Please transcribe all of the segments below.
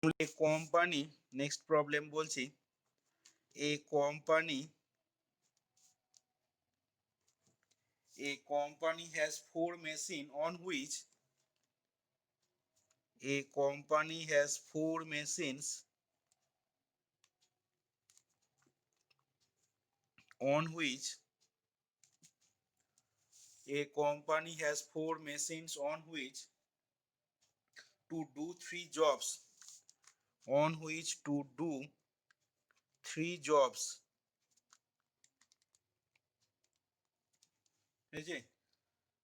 a company, next problem বলছি, a company has four machines on which a company has four machines on which a company has four machines on which to do three jobs, on which to do three jobs. বুঝেছে?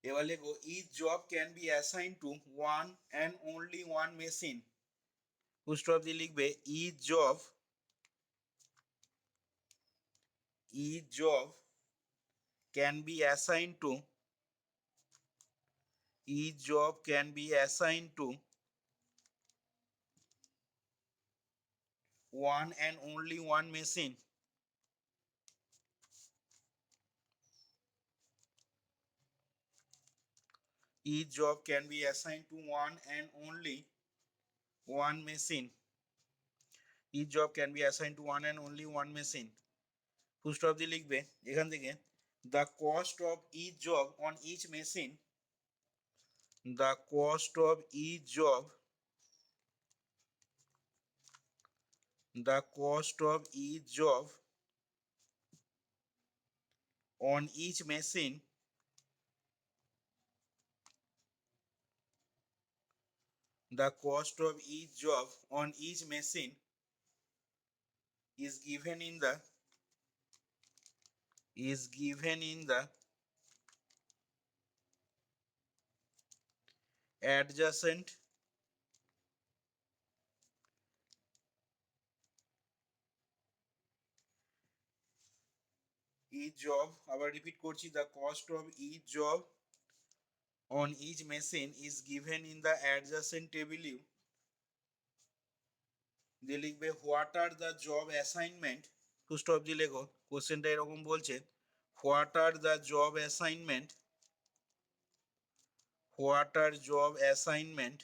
এবার লেখো each job can be assigned to one and only one machine. Full stop দিয়ে লিখবে each job can be assigned to each job can be assigned to one and only one machine. Each job can be assigned to one and only one machine. Each job can be assigned to one and only one machine. Full stop দিয়ে লিখবে এখান থেকে the cost of each job on each machine, the cost of each job, the cost of each job on each machine the cost of each job on each machine is given in the adjacent each job, আবার repeat করছি, the cost of each job on each machine is given in the adjacent table. দিয়ে লিখবে what are the job assignment, full stop দিয়ে লেখো কোশ্চেনটা এরকম বলছে what are the job assignment, what are job assignment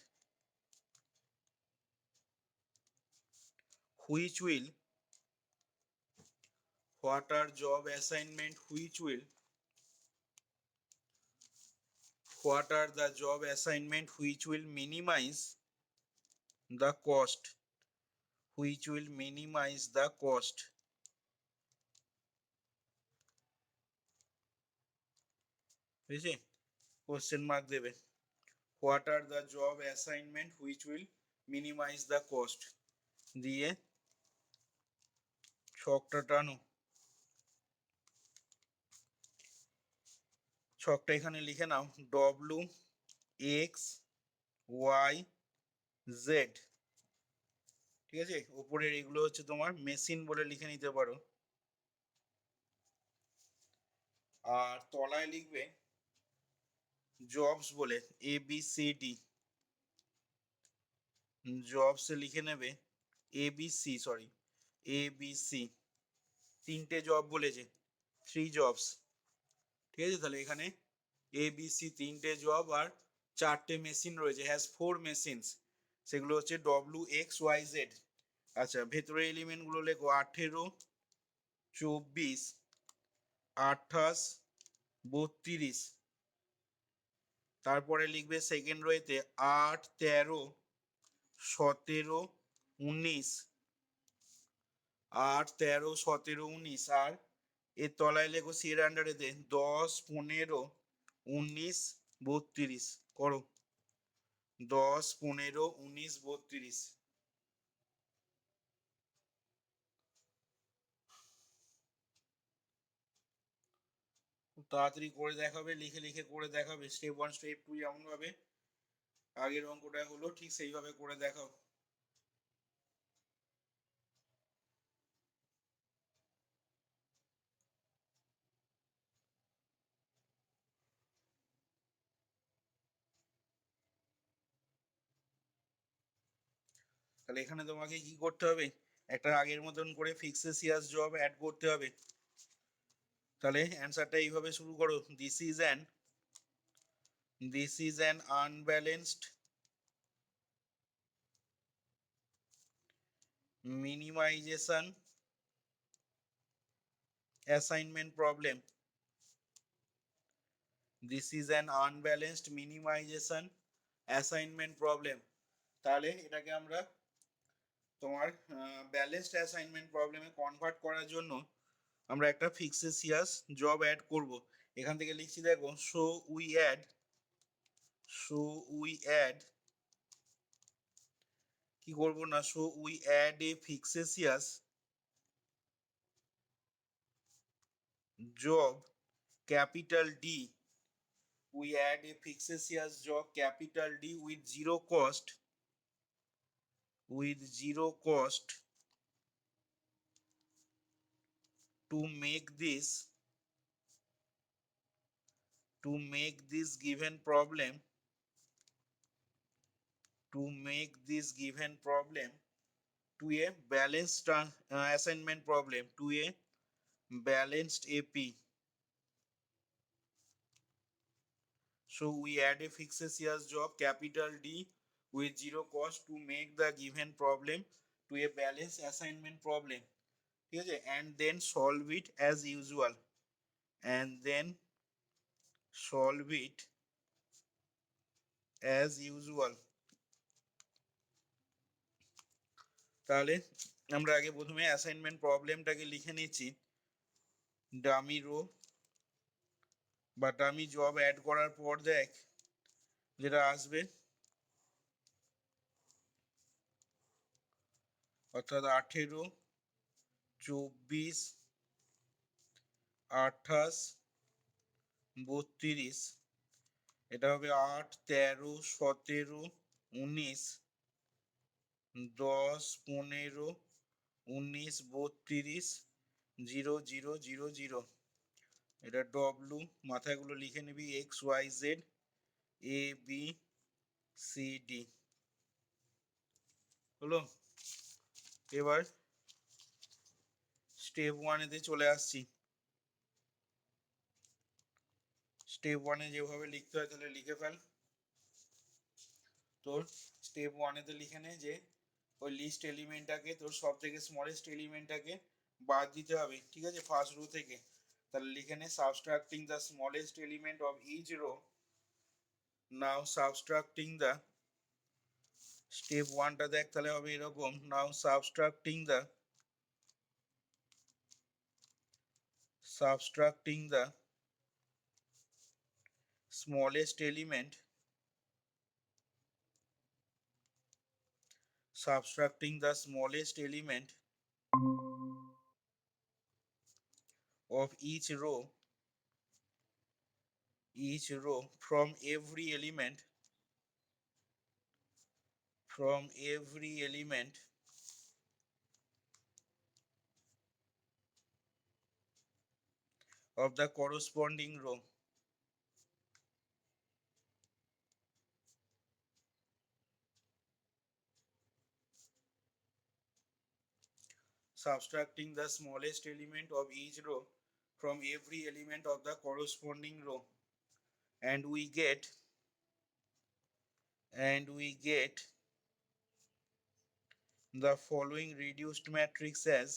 which will what are job assignment which will what are the job assignment which will minimize the cost, which will minimize the cost. বুঝেছি? Question mark দেবে what are the job assignment which will minimise the cost দিয়ে ছকটা টানো, ছকটা এখানে লিখে নাও W X Y Z, ঠিক আছে? উপরের এগুলো হচ্ছে তোমার মেশিন বলে লিখে নিতে পারো, আর তলায় লিখবে জবস বলে A B C D, jobs লিখে নেবে A B C, sorry A B C, তিনটে জব বলেছে, থ্রি জবস, ঠিক আছে? তাহলে এখানে এ বি সি তিনটে জব আর চারটে মেশিন রয়েছে, হ্যাজ ফোর মেশিনস, সেগুলো হচ্ছে ডব্লু এক্স ওয়াই জেড। আচ্ছা, ভেতরের এলিমেন্টগুলো লেখো 18, 24, 28, 32, তারপরে লিখবে সেকেন্ড রোতে 8, 13, 17, 19, 8, 13, 17, 19, আর এর তলায় লেখো সি এর আন্ডারেতে 10, 15, 19, 32 করো, 10, 15, 19, 32। খুব তাড়াতাড়ি করে দেখাবে, লিখে লিখে করে দেখাবে, স্টেপ 1 স্টেপ 2 যেমন ভাবে আগের অঙ্কটা হলো ঠিক সেইভাবে করে দেখাও। তাহলে এখানে তোমাকে কি করতে হবে, একটা আগের মতন করে ফিক্সেসিয়াস জব অ্যাড করতে হবে। তাহলে অ্যান্সারটা এইভাবে শুরু করো, this is an unbalanced minimization assignment problem. This is an unbalanced minimization assignment problem. তাহলে এটাকে আমরা তোমার ব্যালেন্সড অ্যাসাইনমেন্ট প্রবলেমে কনভার্ট করার জন্য আমরা একটা ফিক্সেসিয়াস জব অ্যাড করব। এখান থেকে লিখছি দেখো, সো উই অ্যাড কি করব না, so we add a fictitious job capital D. We add a fixitious job capital D with zero cost, to make this given problem, to a balanced assignment problem, to a balanced AP. So we add a fixitious job capital D with zero cost to make the given problem to a balanced assignment problem. ঠিক আছে, and then solve it as usual, and then solve it as usual. তাহলে আমরা আগে প্রথমে assignment প্রবলেমটাকে লিখে নিচ্ছি। Dummy rho বা dummy job add করার পর দেখ যেটা আসবে, অর্থাৎ 18, 24, 28, 32, এটা হবে 8, 13, 17, 19, 10, 15, 19, 32, 0, 0, 0, 0। এটা ডব্লু, মাথাগুলো লিখে নিবি, x Y Z A B C D. হলো, এবার স্টেপ ওয়ানেতে চলে আসছি। স্টেপ ওয়ানে যেভাবে লিখতে হয় তাহলে লিখে ফেল। তোর স্টেপ ওয়ানেতে লিখে নে যে ওই লিস্ট এলিমেন্টটাকে, তোর সব থেকে স্মলেস্ট এলিমেন্টটাকে বাদ দিতে হবে, ঠিক আছে, ফার্স্ট রো থেকে। তাহলে লিখে নে subtracting the smallest element of each row. Now subtracting the, step ওয়ানটা দেখ তাহলে হবে এরকম, নাও সাবস্ট্রাক্টিং the smallest element, of each row from every element of the corresponding row. Subtracting the smallest element of each row from every element of the corresponding row, and we get the following reduced matrix as,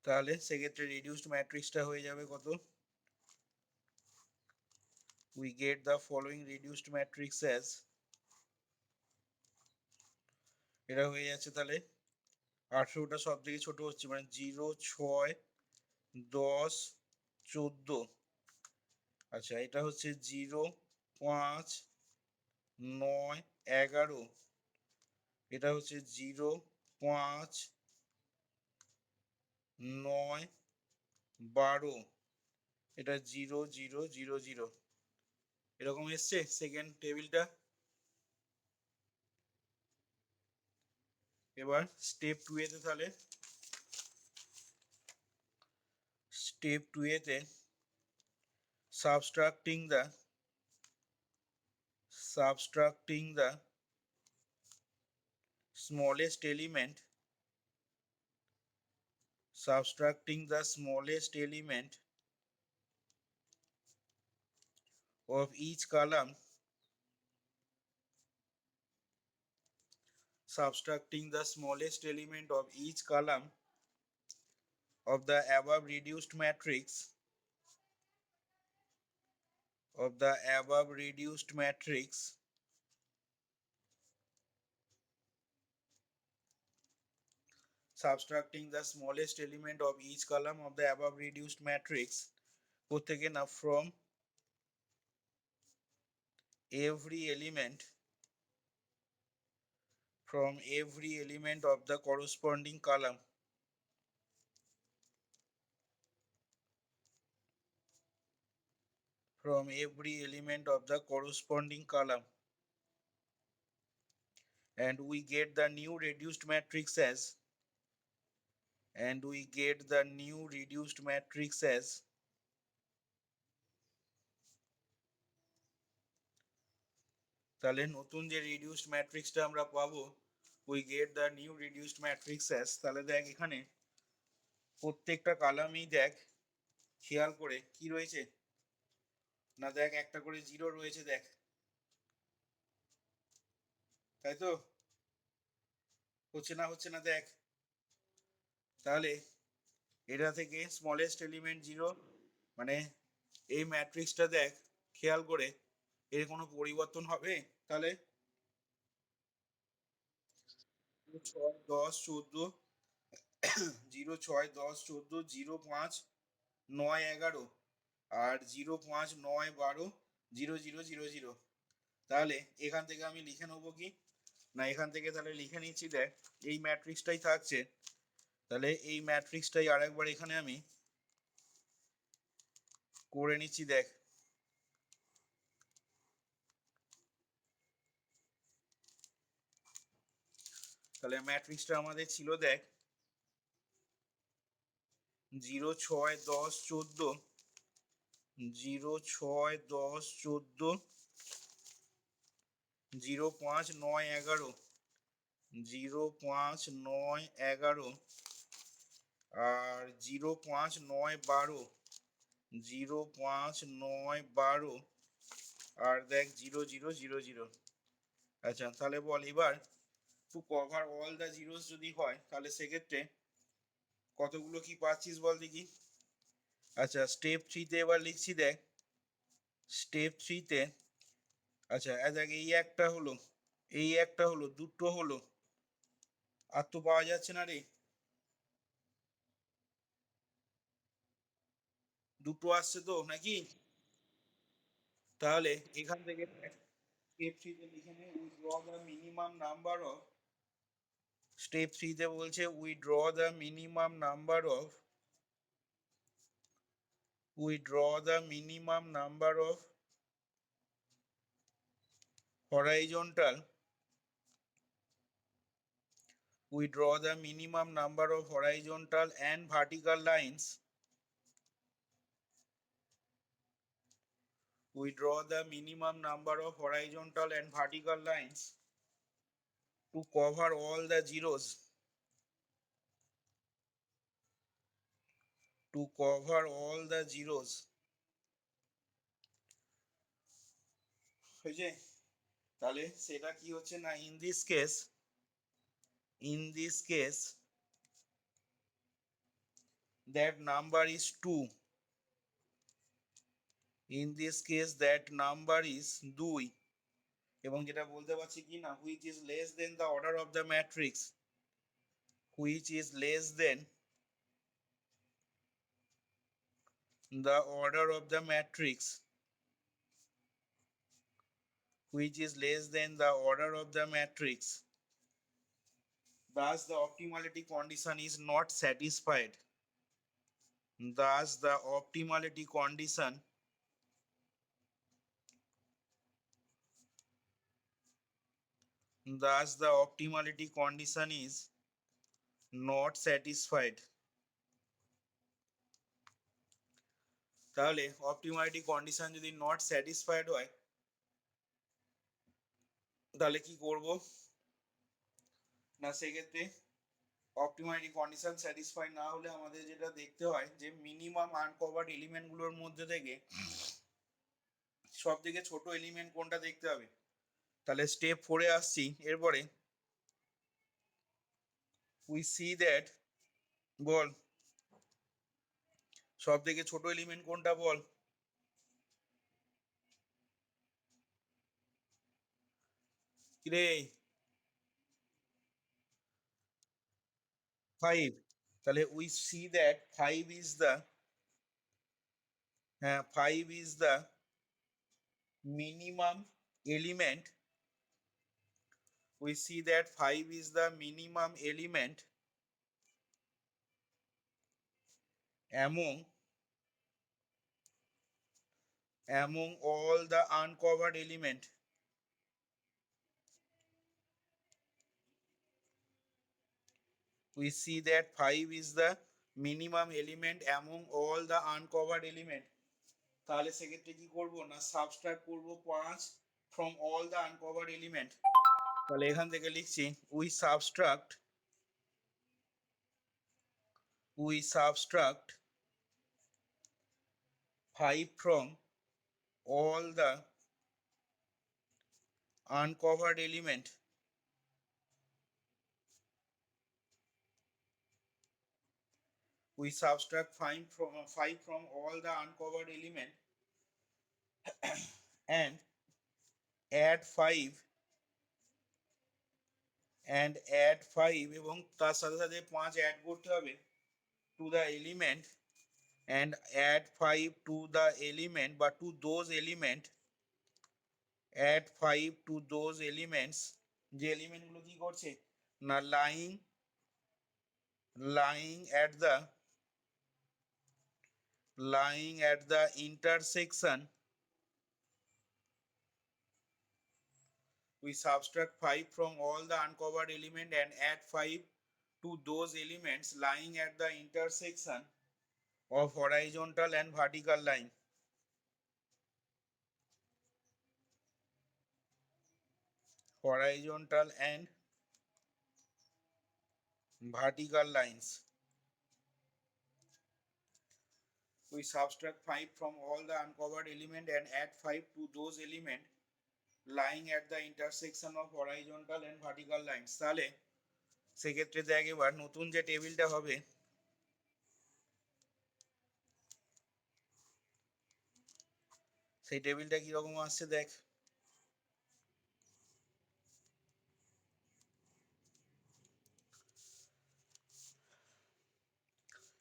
তাহলে সেক্ষেত্রে reduced ম্যাট্রিক্সটা হয়ে যাবে কত, we get the following reduced matrix as, এটা হয়ে যাচ্ছে তাহলে 18টা সব থেকে ছোট হচ্ছে, মানে 0, 6, 10, 14। আচ্ছা, এটা হচ্ছে 0, 5, 9, 11। এটা হচ্ছে 0, 5, 9, 12। এটা 0, 0, 0, 0। এরকম এসছে সেকেন্ড টেবিলটা। এবার স্টেপ 2 এতে, তাহলে স্টেপ 2 এতে subtracting the smallest element of each column, subtracting the smallest element of each column of the above reduced matrix, subtracting the smallest element of each column of the above reduced matrix, taken up from every element of the corresponding column, and we get the new reduced matrix as তাহলে নতুন যে reduced ম্যাট্রিক্সটা আমরা পাবো, we get the new reduced matrix as, তাহলে দেখ এখানে প্রত্যেকটা কলামই দেখ খেয়াল করে কি রয়েছে না, দেখ একটা করে জিরো রয়েছে, দেখ তাই তো, হচ্ছে না দেখ, তাহলে এটা থেকে স্মলেস্ট এলিমেন্ট জিরো, মানে এই ম্যাট্রিক্সটা দেখ খেয়াল করে এর কোনো পরিবর্তন হবে, তাহলে 6 10 14 0 6 10 14 0 5 9 11 আর 0 5 9 12 0 0 0 0, তাহলে এখান থেকে আমি লিখে নেবো কি না, এখান থেকে তাহলে লিখে নিচ্ছি, দেখ এই ম্যাট্রিক্সটাই থাকছে, তাহলে এই ম্যাট্রিক্সটাই আরেকবার এখানে আমি করে নিচ্ছি, দেখ তাহলে ম্যাট্রিক্সটা আমাদের ছিল, দেখ 0 6 10 14 0 6 10 14 0 5 9 11 0 5 9 11 আর 0 5 9 12 0 5 9 12 আর দেখ 0 0 0 0। আচ্ছা তাহলে বল এবার to cover all the zeros যদি হয় তাহলে সেক্ষেত্রে কতগুলো কি পাচ্ছিস বল দেখি। আচ্ছা স্টেপ 3 তে এবার লিখছি, দেখ স্টেপ 3 তে, আচ্ছা দেখ এই একটা হলো দুটো হলো, আর তো পাওয়া যাচ্ছে না রে, দুটো আসছে তো নাকি, তাহলে এখান থেকে স্টেপ 3 তে লিখে নে we draw the minimum number of, step 3 তে বলছে we draw the minimum number of horizontal and vertical lines, to cover all the zeros, হয়েছে, তাহলে সেটা কি হচ্ছে না, in this case that number is 2, দুই, এবং যেটা বলতে পারছি কি না, which is less than the order of the matrix, which is less than the order of the matrix, thus the optimality condition is not satisfied, thus the optimality condition is not satisfied, তাহলে optimality condition যদি not satisfied হয় তাহলে কি করব না, সেক্ষেত্রে optimality condition satisfy না হলে আমাদের যেটা দেখতে হয় যে মিনিমাম আনকভার্ড এলিমেন্ট গুলোর মধ্যে থেকে সব থেকে ছোট এলিমেন্ট কোনটা দেখতে হবে। তাহলে স্টেপ 4-এ আসছি। এরপরে উই সি দ্যাট, বল সব থেকে ছোট এলিমেন্ট কোনটা বল। কিরে 5, তাহলে we see that 5 is the, হ্যাঁ 5 is the minimum element, we see that 5 is the minimum element among all the uncovered element. We see that 5 is the minimum element among all the uncovered element. তাহলে সেক্ষেত্রে কি করব না subtract করব 5 from all the uncovered element। তাহলে এখান থেকে লিখছি we subtract 5 from all the uncovered element, we subtract 5 from all the uncovered element and add 5 এবং তার সাথে সাথে 5 অ্যাড করতে হবে to the element and add 5 to the element বা to those element, add 5 to those elements যে element গুলো কি করছে না lying at the intersection, we subtract 5 from all the uncovered element and add 5 to those elements lying at the intersection of horizontal and vertical line. Horizontal and vertical lines. We subtract 5 from all the uncovered element and add 5 to those element lying at the intersection of horizontal and vertical lines. তাহলে সেক্ষেত্রে দেখ এবার নতুন যে টেবিলটা হবে সেই টেবিলটা কিরকম আসছে দেখ।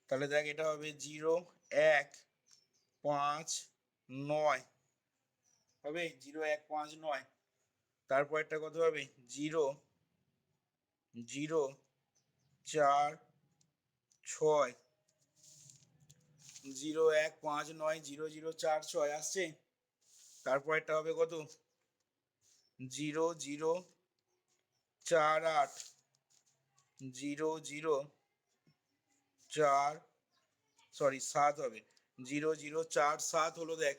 তাহলে দেখ এটা হবে 0 1 5 9 হবে 0 1 5 9, তারপর একটা কত হবে 0 0 4 6, 0 1 5 9 0 0 4 6 আসছে। তারপর একটা হবে কত 0 0 4 8, 0 0 4 7 হবে 0 0 4 7 হলো দেখ।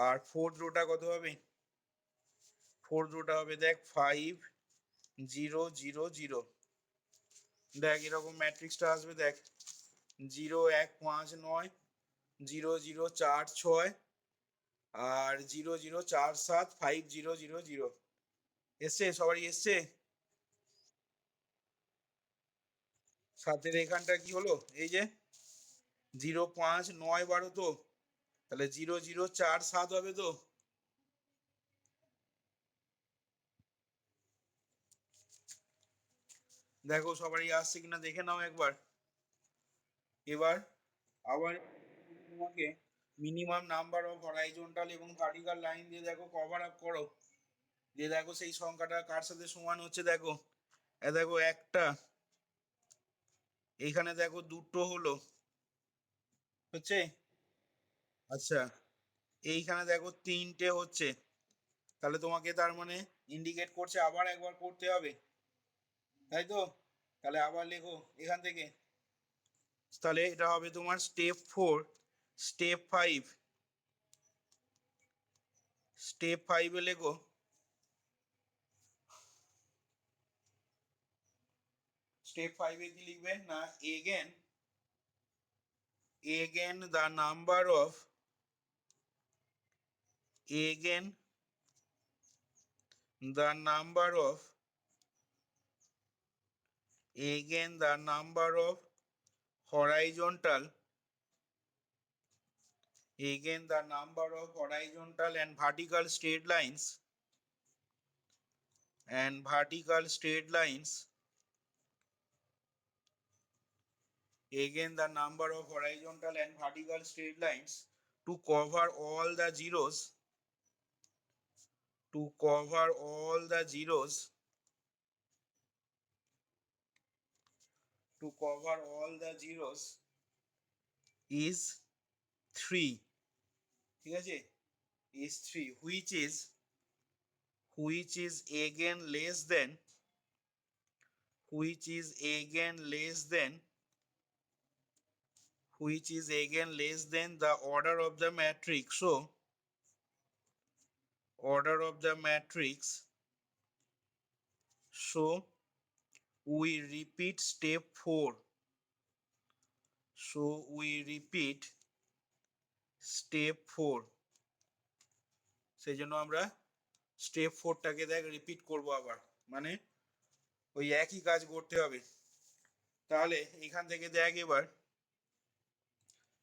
আর ফোর্থ রোটা কত হবে, ফোর্থ রোটা হবে দেখ 5 0 0 0। দেখ এরকম ম্যাট্রিক্সটা আসবে দেখ 0 1 5 9 0 0 4 6 আর 0 0 4 7 5 0 0 0। এসছে সবারই এসছে। সাথে এখানটা কি হলো এই যে 0 5 9 12 তো, তাহলে 0 0 4 7 হবে তো। দেখো সবারই আসছে কিনা দেখে নাও একবার। এবার আবার তোমাকে মিনিমাম নাম্বার অফ হরাইজন্টাল এবং ভার্টিক্যাল লাইন দিয়ে দেখো কভার আপ করো, যে দেখো সেই সংখ্যাটা কার সাথে সমান হচ্ছে। দেখো দেখো একটা, এইখানে দেখো দুটো হলো হচ্ছে, আচ্ছা এইখানে দেখো তিনটে হচ্ছে। তাহলে তোমাকে তার মানে ইন্ডিকেট করছে আবার একবার করতে হবে, তাই তো। তাহলে আবার লেখো এখান থেকে, তাহলে এটা হবে তোমার স্টেপ 4। স্টেপ 5, স্টেপ 5-এ লেখো স্টেপ 5-এ কি লিখবে না again the number of again the number of horizontal and vertical straight lines again the number of horizontal and vertical straight lines to cover all the zeros is 3, ঠিক আছে, is 3, which is again less than the order of the matrix. So we repeat step 4. সেই জন্য আমরা step 4টাকে দেখ repeat করব আবার, মানে ওই একই কাজ করতে হবে। তাহলে এখান থেকে দেখ এবার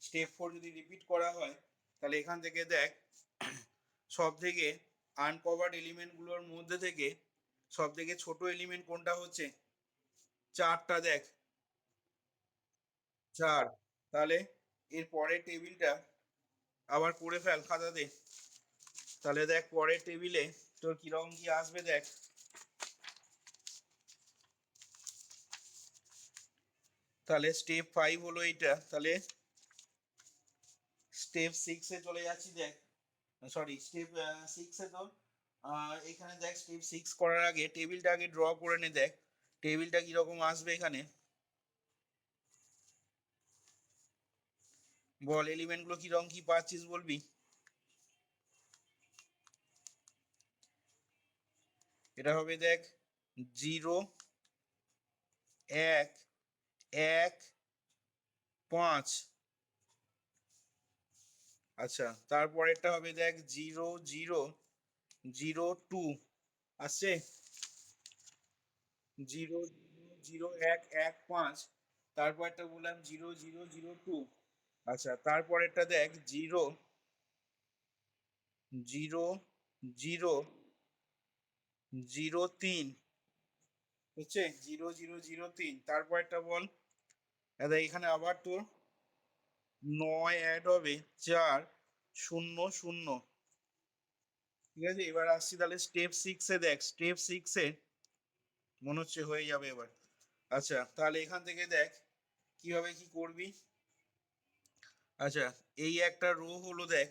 স্টেপ 4 যদি রিপিট করা হয় তাহলে এখান থেকে দেখ সব থেকে আনকভার্ড এলিমেন্ট গুলোর মধ্যে থেকে সব থেকে ছোট এলিমেন্ট কোনটা হচ্ছে? 4টা, দেখ 4। তাহলে এর পরের টেবিলটা আবার করে ফেল খাতাতে। তাহলে দেখ পরের টেবিলে তোর কিরকম কি আসবে দেখ। তাহলে স্টেপ 5 হলো এটা, তাহলে স্টেপ 6 এ চলে যাচ্ছি। দেখ সরি, স্টেপ 6 এ তো এখানে দেখ স্টেপ 6 করার আগে টেবিলটা আগে ড্র করে নে। দেখ টেবিলটা কিরকম আসবে এখানে, বল এলিমেন্ট গুলো কিরকম কি পাচ্ছিস বলবি। এটা হবে দেখ 0 1 1 5। আচ্ছা, তারপরেরটা হবে দেখ 0 0 0 2 আসছে, 0 0 1 1 5। তারপরটা বললাম 0 0 0 2। আচ্ছা, তারপরেরটা দেখ 0 0 0 0 3 হচ্ছে, 0 0 0 3। তারপরটা বল, এখানে আবার তোর 9 অ্যাড হবে 4 0 0। ঠিক আছে, এবার আসছি তাহলে স্টেপ 6 এ। দেখ স্টেপ 6 এ মনে হচ্ছে হয়ে যাবে এবার। আচ্ছা, তাহলে এখান থেকে দেখ কিভাবে কি করবি। আচ্ছা, এই একটা রো হলো, দেখ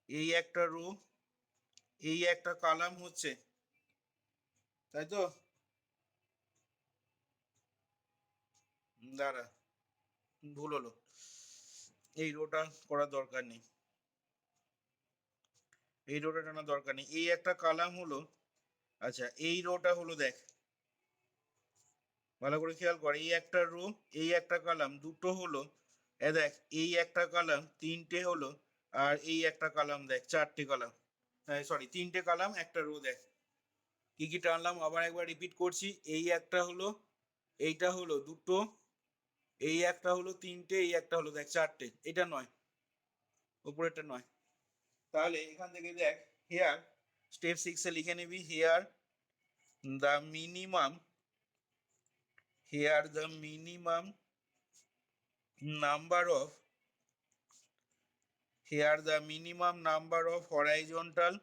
এই একটা রো, এই একটা কলাম হচ্ছে, তাই তো। দাঁড়া, ভুল হলো, এই রোটা করার দরকার নেই, এই রোটা টানার দরকার নেই, এই একটা কলাম হলো। আচ্ছা, এই রোটা হলো, দেখ ভালো করে খেয়াল কর, এই একটা রো এই একটা কলাম দুটো হলো। দেখ এই একটা কলাম 3টে হলো, আর এই একটা কলাম দেখ 4টে কলাম, সরি 3টে কলাম একটা রো। দেখ কি কি টানলাম আবার একবার রিপিট করছি। এই একটা হলো, এইটা হলো দুটো, এই একটা হলো 3টে, এই একটা হলো দেখ 4টে, এটা নয়, উপরেরটা নয়। তাহলে এখান থেকে দেখ হেয়ার স্টেপ 6 এ লিখে নিবি, here the minimum number of horizontal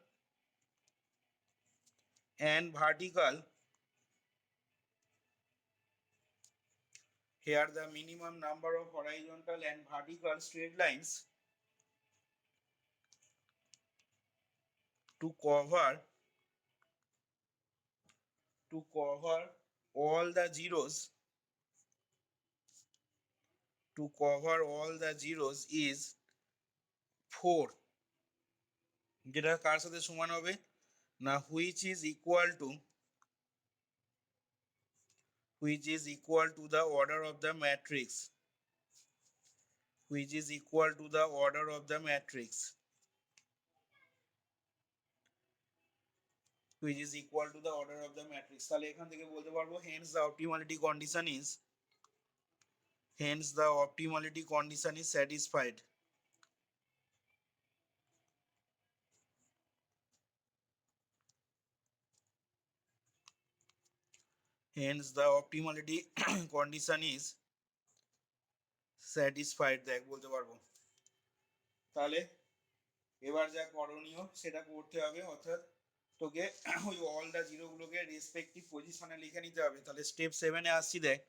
and vertical straight lines to cover all the zeros is 4, যেটা কার সাথে সমান হবে না, which is equal to the order of the matrix, which is equal to the order of the matrix. তাহলে এখান থেকে বলতে পারবো hence the optimality condition is satisfied. Hence the optimality condition is satisfied দেখ বলতে পারবো। তাহলে এবার যা করণীয় সেটা করতে হবে, অর্থাৎ তোকে ওই অল দা জিরো গুলোকে রেসপেক্টিভ পজিশনে লিখে নিতে হবে। তাহলে স্টেপ 7-এ আসছি দেখ,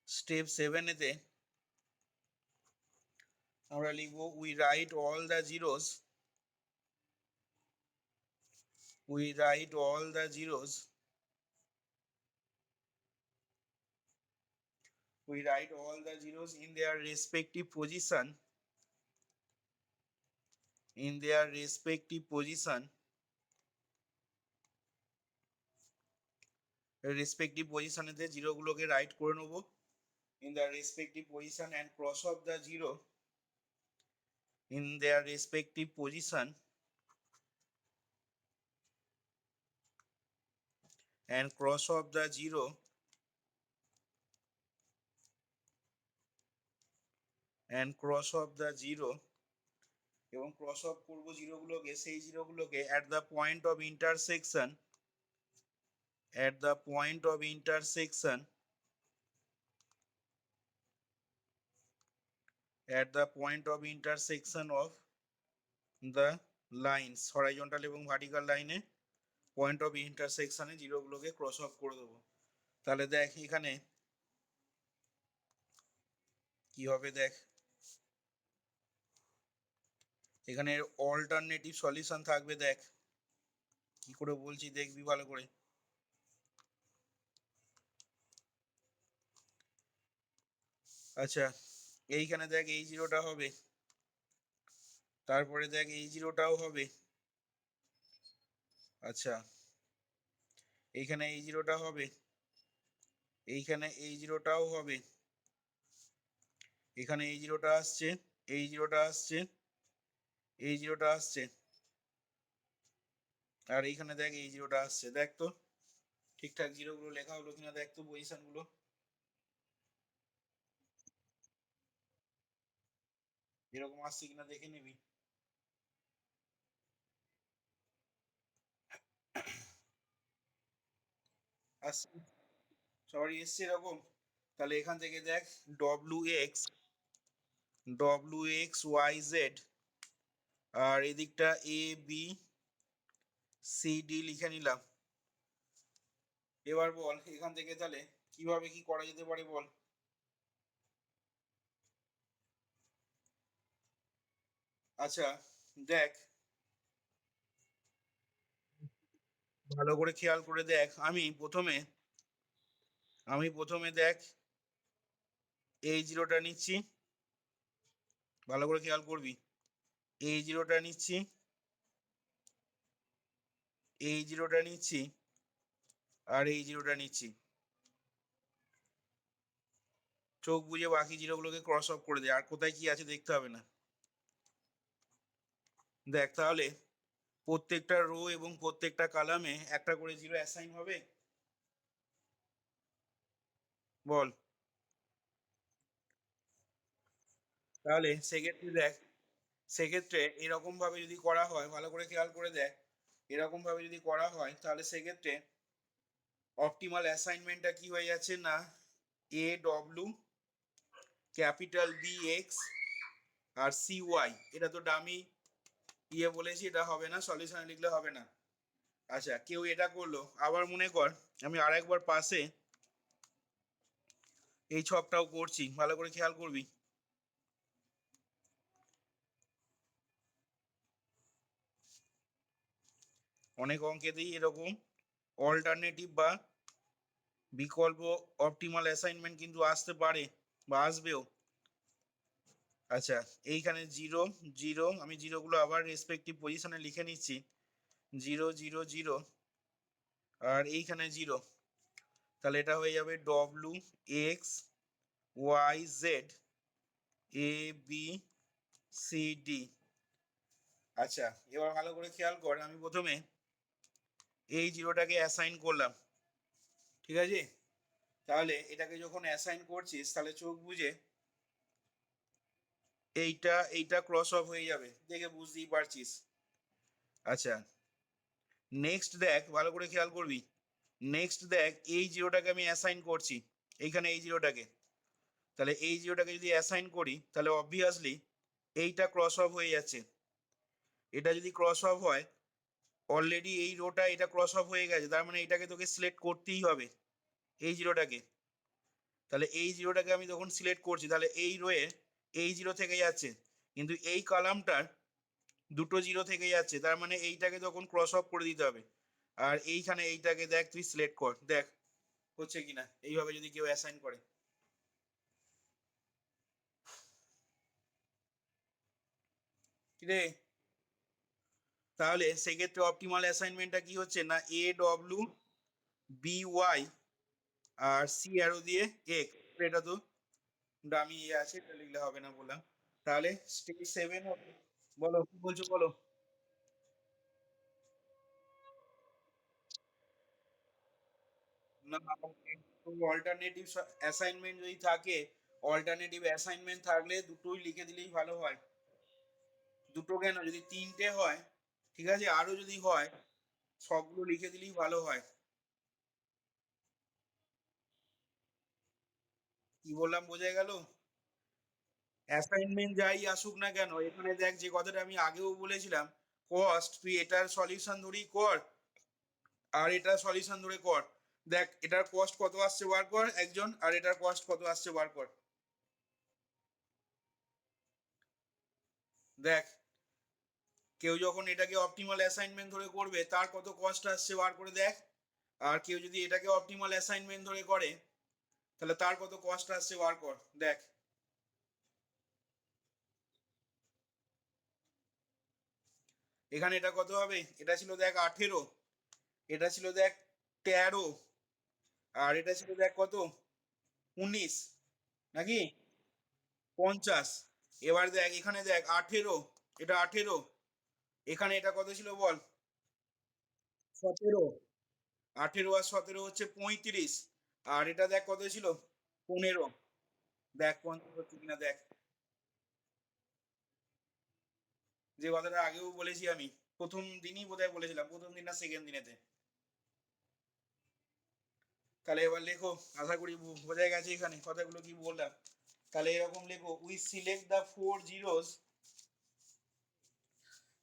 স্টেপ 7-এতে আমরা লিখবো we write all the zeros, we write all the zeros, we write all the zeros in their respective position, in their respective position, respective পজিশনেতে জিরোগুলোকে রাইট করে নেব in the respective position and cross off the zero in their respective position and cross off the zero and cross off the zero এবং cross of করব জিরোগুলোকে, সেই জিরোগুলোকে at the point of intersection, at the point of intersection, at the point of intersection of the lines, horizontal এবং vertical লাইনে point of ইন্টারসেকশনে জিরোগুলোকে cross of করে দেবো। তাহলে দেখ এখানে কি হবে, দেখ এখানে অল্টারনেটিভ সলিউশন থাকবে। দেখ কি করে বলছি দেখবি ভালো করে। আচ্ছা এইখানে দেখ এই জিরোটা হবে, তারপরে দেখ এই জিরোটাও হবে, আচ্ছা এইখানে এই জিরোটা হবে, এইখানে এই জিরোটাও হবে, এখানে এই জিরোটা আসছে, এই জিরোটা আসছে, এই জিরোটা আসছে, আর এইখানে দেখ এই জিরোটা আসছে। দেখ তো ঠিকঠাক জিরোগুলো লেখা হলো কিনা, দেখ তো পজিশন গুলো এরকম আসছে কিনা দেখে নিবি। আসছে, সবারই এসছে এরকম। তাহলে এখান থেকে দেখ WX YZ আর এদিকটা ABCD লিখে নিলাম। এবার বল এখান থেকে তাহলে কিভাবে কি করা যেতে পারে বল। আচ্ছা দেখ ভালো করে খেয়াল করে দেখ, আমি প্রথমে দেখ এই জিরোটা নিচ্ছি, ভালো করে খেয়াল করবি, এই জিরোটা নিচ্ছি, এই জিরোটা নিচ্ছি, আর এই জিরোটা নিচ্ছি। চোখ বুঝে বাকি জিরোগুলোকে ক্রস অফ করে দে, আর কোথায় কি আছে দেখতে হবে না। দেখ তাহলে প্রত্যেকটা রো এবং প্রত্যেকটা কলামে একটা করে জিরো অ্যাসাইন হবে, বল। তাহলে সেক্ষেত্রে দেখ, সেক্ষেত্রে এরকম ভাবে যদি করা হয়, ভালো করে খেয়াল করে দেখ, এরকম ভাবে যদি করা হয় তাহলে সেক্ষেত্রে অপটিমাল অ্যাসাইনমেন্টটা কি হয়ে যাচ্ছে না, AW ক্যাপিটাল BX আর CY, এটা তো ডামি বলেছি, এটা হবে না, সলিউশনে লিখলে হবে না। আচ্ছা কেউ এটা করলো, আবার মনে কর আমি আরেকবার পাশে এই ছকটাও করছি, ভালো করে খেয়াল করবি। অনেক অঙ্কেতেই এরকম অল্টারনেটিভ বা বিকল্প অপটিমাল অ্যাসাইনমেন্ট কিন্তু আসতে পারে বা আসবেও। আচ্ছা এইখানে জিরো জিরো, আমি জিরোগুলো আবার রেসপেক্টিভ পজিশনে লিখে নিচ্ছি, 0 0 0 আর এইখানে জিরো। তাহলে এটা হয়ে যাবে WX YZ ABCD। আচ্ছা এবার ভালো করে খেয়াল কর, আমি প্রথমে এই জিরোটাকে অ্যাসাইন করলাম, ঠিক আছে? তাহলে এটাকে যখন অ্যাসাইন করছিস তাহলে চোখ বুঝে এইটা এইটা ক্রস অফ হয়ে যাবে, দেখে বুঝতেই পারছিস। আচ্ছা, নেক্সট দেখ, ভালো করে খেয়াল করবি। নেক্সট দেখ, এই জিরোটাকে আমি অ্যাসাইন করছি এইখানে, এই জিরোটাকে। তাহলে এই জিরোটাকে যদি অ্যাসাইন করি তাহলে অবভিয়াসলি এইটা ক্রস অফ হয়ে যাচ্ছে। এটা যদি ক্রস অফ হয়, অলরেডি এই রোটা এটা ক্রস অফ হয়ে গেছে, তার মানে এটাকে তোকে সিলেক্ট করতেই হবে, এই জিরোটাকে। তাহলে এই জিরোটাকে আমি যখন সিলেক্ট করছি তাহলে এই রোয়ে এই জিরো থেকে যাচ্ছে, কিন্তু এই কলামটার দুটো জিরো থেকে যাচ্ছে, তার মানে এইটাকে তখন ক্রস অফ করে দিতে হবে। আর এইখানে এইটাকে দেখ, তুই সিলেক্ট কর, দেখ হচ্ছে কিনা এইভাবে যদি কেউ অ্যাসাইন করে। রে, তাহলে সেক্ষেত্রে অপটিমাল অ্যাসাইনমেন্টটা কি হচ্ছে না, A W B Y R C arrow দিয়ে এক্স, এটা তো ডামি ইয়ে আছে, এটা লিখলে হবে না বললাম। তাহলে স্টেজ 7 হবে। বলো কি বলছো, বলো। না, অল্টারনেটিভ অ্যাসাইনমেন্ট যদি থাকে, অল্টারনেটিভ অ্যাসাইনমেন্ট থাকলে দুটোই লিখে দিলেই ভালো হয়। দুটো কেন, যদি তিনটে হয় ঠিক আছে, আরো যদি হয় সবগুলো লিখে দিলেই ভালো হয়। কি বললাম বোঝা গেল? অ্যাসাইনমেন্ট যাই আসুক না কেন, এখানে দেখ যে কথাটা আমি আগেও বলেছিলাম, কস্ট তুই এটার সলিউশন ধরেই কর আর এটার সলিউশন ধরে কর। দেখ এটার কস্ট কত আসছে বার কর একজন, আর এটার কস্ট কত আসছে বার কর। দেখ, কেউ যখন এটাকে অপটিমাল অ্যাসাইনমেন্ট ধরে করবে তার কত কস্ট আসছে বার করে দেখ, আর কেউ যদি এটাকে অপটিমাল অ্যাসাইনমেন্ট ধরে করে তাহলে তার কত কস্ট আসছে বার কর, দেখ। এখানে এটা কত হবে, এটা ছিল দেখ 18, এটা ছিল দেখ 13, আর এটা ছিল দেখ কত, 19, নাকি 50। এবার দেখ এখানে দেখ 18, এটা 18, এখানে এটা কত ছিল বল, 17। 18 আর 17 হচ্ছে 35, আর এটা দেখ কত ছিল, 15। দেখ 50 হচ্ছে কিনা দেখ, যে কথাটা আগেও বলেছি আমি, প্রথম দিনই বোধহয় বলেছিলাম, প্রথম দিন না সেকেন্ড দিনেতে। তাহলে এবার লেখো, আশা করি বোঝা গেছে এখানে কথাগুলো কি বললাম। তাহলে এরকম লেখো, we select the four zeros,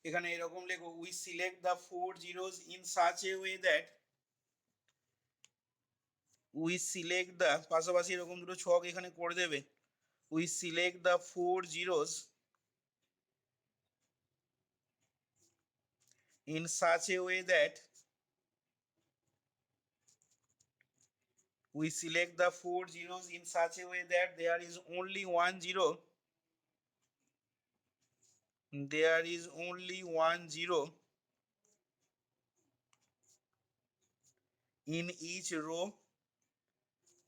এখানে এরকম লেখো, we select the four zeros in such a way that, we select the, পাশাপাশি এরকম দুটো ছক এখানে করে দেবে, we select the four zeros in such a way that, we select the four zeros in such a way that there is only one zero, there is only one zero in each row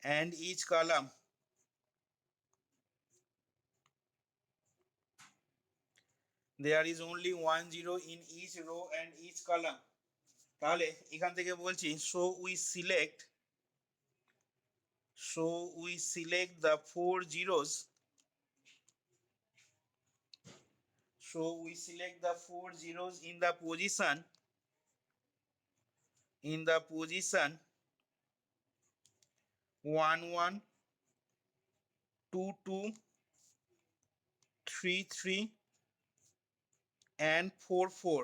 and each column. There is only one zero in each row and each column. তাহলে এখান থেকে বলছি, so we select the four zeros, so we select the four zeros in the position, in the position 1 1 2 2 3 3 and 4 4,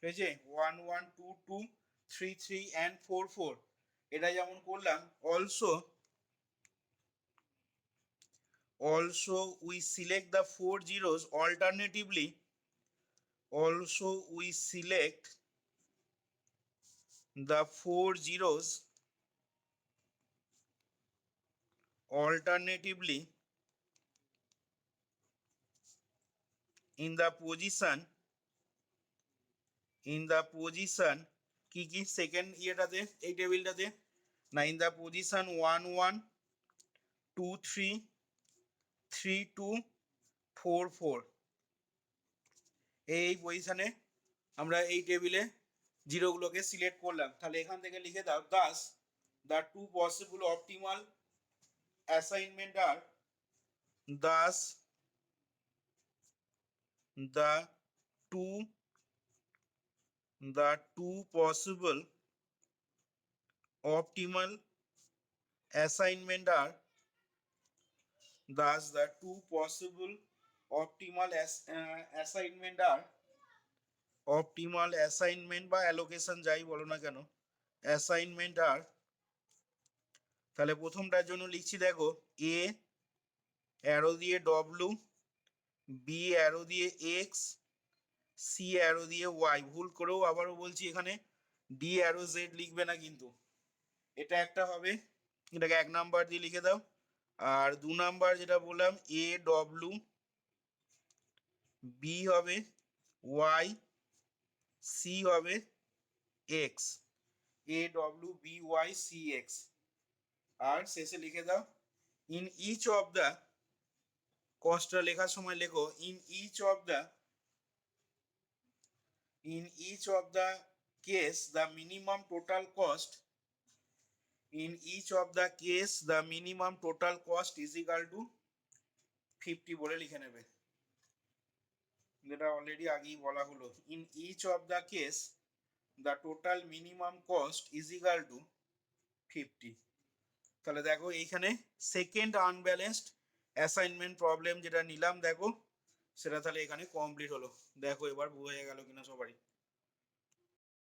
ঠিক আছে, 1 1 2 2 3 3 and 4 4, এটা যেমন করলাম। Also we select the four zeros alternatively, also we select the four zeros alternatively in the position, in the position কি কি second ইয়েটাতে, এই টেবিলটাতে, না in the position 1 1 2 3 3 2 4 4, এই পজিশনে আমরা এই টেবিলে জিরোগুলোকে সিলেক্ট করলাম, তাহলে এখান থেকে লিখে দাও thus the two possible optimal assignment are thus the two possible optimal assignment are thus the two possible optimal assignment are optimal assignment বা allocation যাই বলো না কেন assignment are, তাহলে প্রথমটার জন্য লিখছি দেখো a অ্যারো দিয়ে w, b অ্যারো দিয়ে x, c অ্যারো দিয়ে y। ভুল করেও আবারও বলছি এখানে d অ্যারো z লিখবে না কিন্তু, এটা একটা হবে, এটাকে 1 নাম্বার দিয়ে লিখে দাও। আর 2 নাম্বার যেটা বললাম এ ডব্লিউ, বি হবে ওয়াই, সি হবে X, A W B Y C X. আর শেষে লিখে দাও ইন ইচ অফ দ্য, কস্টটা লেখার সময় লেখো in each of the case the minimum total cost, in each of the case the minimum total cost is equal to 50 বলে লিখে নেবে, যেটা অলরেডি আগেই বলা হলো। in each of the case the total minimum cost is equal to 50। তাহলে দেখো এইখানে সেকেন্ড আনব্যালেন্সড অ্যাসাইনমেন্ট প্রবলেম যেটা নিলাম দেখো সেটা তাহলে এখানে কমপ্লিট হলো। দেখো এবার বোঝা গেল কিনা সবারই।